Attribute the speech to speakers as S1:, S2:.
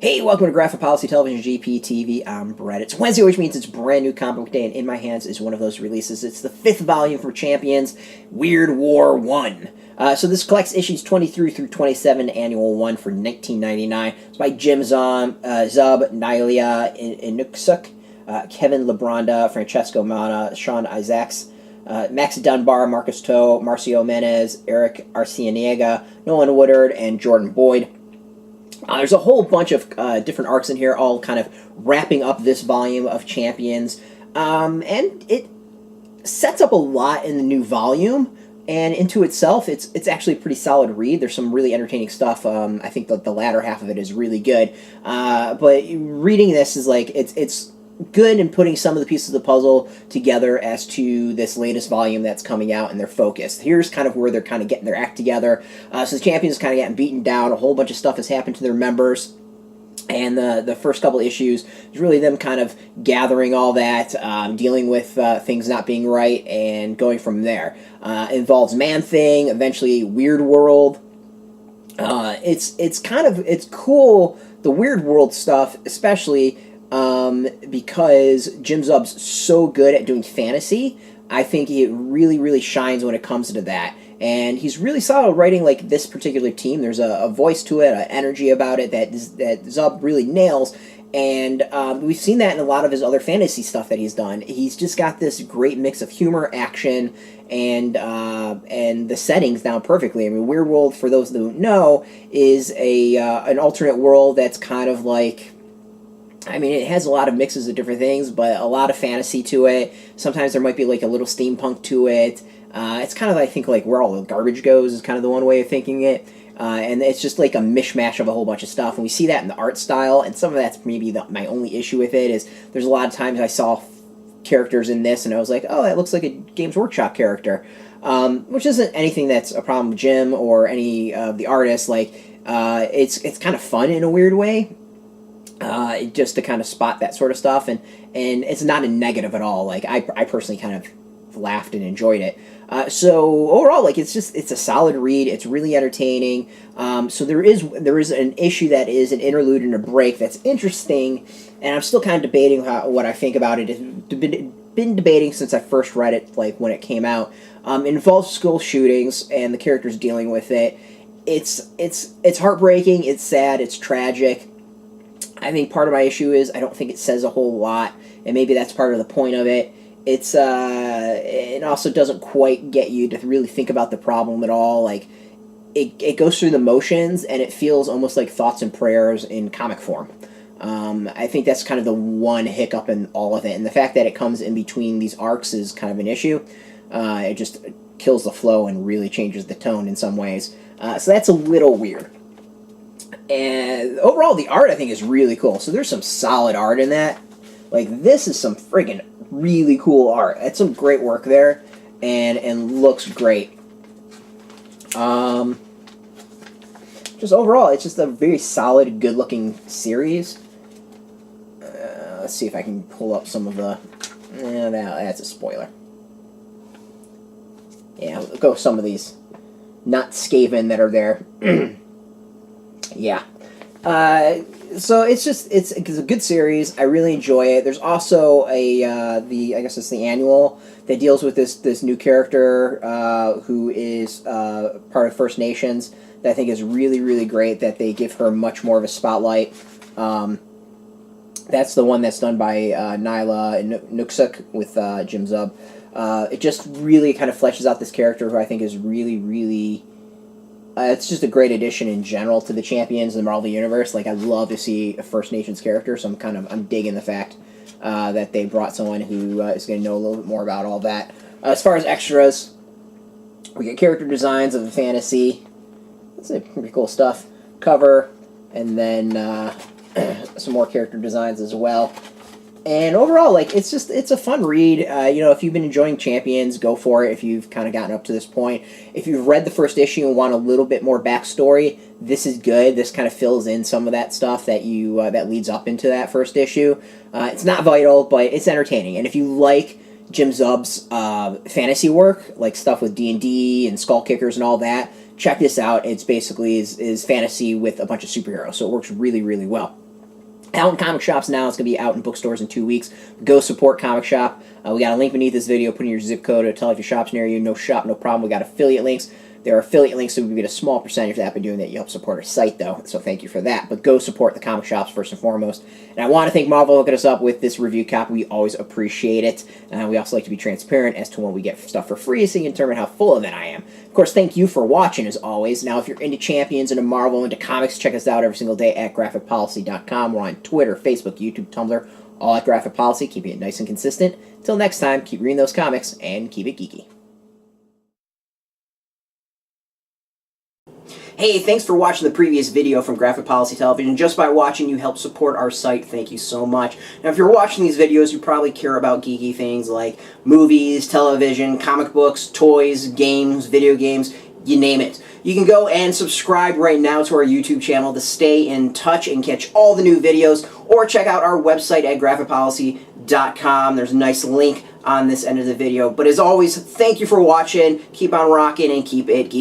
S1: Hey, welcome to Graphic Policy Television GPTV. I'm Brett. It's Wednesday, which means it's brand new comic book day, and in my hands is one of those releases. It's the 5th volume for Champions, Weird War 1. So this collects issues 23 through 27, annual 1 for $19.99. It's by Jim Zub, Nyla, Innuksuk, Kevin Libranda, Francesco, Manna, Sean Izaakse, Max Dunbar, Marcio, Menyz, Erick, Arciniega, Nolan, Woodard, and Jordan Boyd. There's a whole bunch of different arcs in here, all kind of wrapping up this volume of Champions. And it sets up a lot in the new volume, and into itself, it's actually a pretty solid read. There's some really entertaining stuff. I think the latter half of it is really good. But reading this is like, it's good in putting some of the pieces of the puzzle together as to this latest volume that's coming out, and their focus. Here's kind of where they're kind of getting their act together. So the Champions kind of getting beaten down. A whole bunch of stuff has happened to their members. And the first couple issues is really them kind of gathering all that, dealing with things not being right, and going from there. It involves Man-Thing, eventually Weirdworld. It's cool, the Weirdworld stuff, especially because Jim Zub's so good at doing fantasy. I think it really, really shines when it comes to that. And he's really solid writing like this particular team. There's a voice to it, an energy about it that Zub really nails. And we've seen that in a lot of his other fantasy stuff that he's done. He's just got this great mix of humor, action, and the settings down perfectly. I mean, Weirdworld, for those that don't know, is an alternate world that's kind of like, I mean, it has a lot of mixes of different things, but a lot of fantasy to it. Sometimes there might be like a little steampunk to it. It's kind of, I think, like where all the garbage goes is kind of the one way of thinking it. And it's just like a mishmash of a whole bunch of stuff. And we see that in the art style, and some of that's maybe my only issue with it is there's a lot of times I saw characters in this and I was like, oh, that looks like a Games Workshop character. Which isn't anything that's a problem with Jim or any of the artists. Like, it's kind of fun in a weird way. Just to kind of spot that sort of stuff, and it's not a negative at all. Like, I personally kind of laughed and enjoyed it. So overall, like, it's a solid read. It's really entertaining. So there is an issue that is an interlude and a break that's interesting, and I'm still kind of debating what I think about it. It's been debating since I first read it, like when it came out. It involves school shootings and the characters dealing with it. It's heartbreaking. It's sad. It's tragic. I think part of my issue is I don't think it says a whole lot, and maybe that's part of the point of it. It also doesn't quite get you to really think about the problem at all. Like, it goes through the motions, and it feels almost like thoughts and prayers in comic form. I think that's kind of the one hiccup in all of it, and the fact that it comes in between these arcs is kind of an issue. It just kills the flow and really changes the tone in some ways. So that's a little weird. And overall, the art, I think, is really cool. So there's some solid art in that. Like, this is some friggin' really cool art. That's some great work there, and looks great. Just overall, it's just a very solid, good-looking series. Let's see if I can pull up some of the... that's a spoiler. Yeah, we'll go with some of these not Skaven that are there. Yeah. So it's a good series. I really enjoy it. There's also I guess it's the annual that deals with this new character who is part of First Nations that I think is really, really great, that they give her much more of a spotlight. That's the one that's done by Nyla and Innuksuk with Jim Zub. It just really kind of fleshes out this character who I think is really, really... it's just a great addition in general to the Champions and the Marvel Universe. Like, I'd love to see a First Nations character, so I'm digging the fact that they brought someone who is going to know a little bit more about all that. As far as extras, we get character designs of the fantasy. That's pretty cool stuff. Cover, and then some more character designs as well. And overall, like, it's a fun read. If you've been enjoying Champions, go for it if you've kind of gotten up to this point. If you've read the first issue and want a little bit more backstory, this is good. This kind of fills in some of that stuff that that leads up into that first issue. It's not vital, but it's entertaining. And if you like Jim Zub's fantasy work, like stuff with D&D and Skull Kickers and all that, check this out. It's basically is fantasy with a bunch of superheroes, so it works really, really well. Out in comic shops now. It's going to be out in bookstores in 2 weeks. Go support Comic Shop. We got a link beneath this video. Put in your zip code to tell if your shop's near you. No shop, no problem. We got affiliate links. There are affiliate links, so we get a small percentage of that by doing that. You help support our site, though, so thank you for that. But go support the comic shops first and foremost. And I want to thank Marvel for hooking us up with this review copy. We always appreciate it. We also like to be transparent as to when we get stuff for free, so you can determine how full of it I am. Of course, thank you for watching, as always. Now, if you're into Champions, into Marvel, into comics, check us out every single day at graphicpolicy.com. We're on Twitter, Facebook, YouTube, Tumblr, all at Graphic Policy, keeping it nice and consistent. Until next time, keep reading those comics, and keep it geeky. Hey, thanks for watching the previous video from Graphic Policy Television. Just by watching, you help support our site. Thank you so much. Now, if you're watching these videos, you probably care about geeky things like movies, television, comic books, toys, games, video games, you name it. You can go and subscribe right now to our YouTube channel to stay in touch and catch all the new videos, or check out our website at graphicpolicy.com. There's a nice link on this end of the video. But as always, thank you for watching. Keep on rocking and keep it geeky.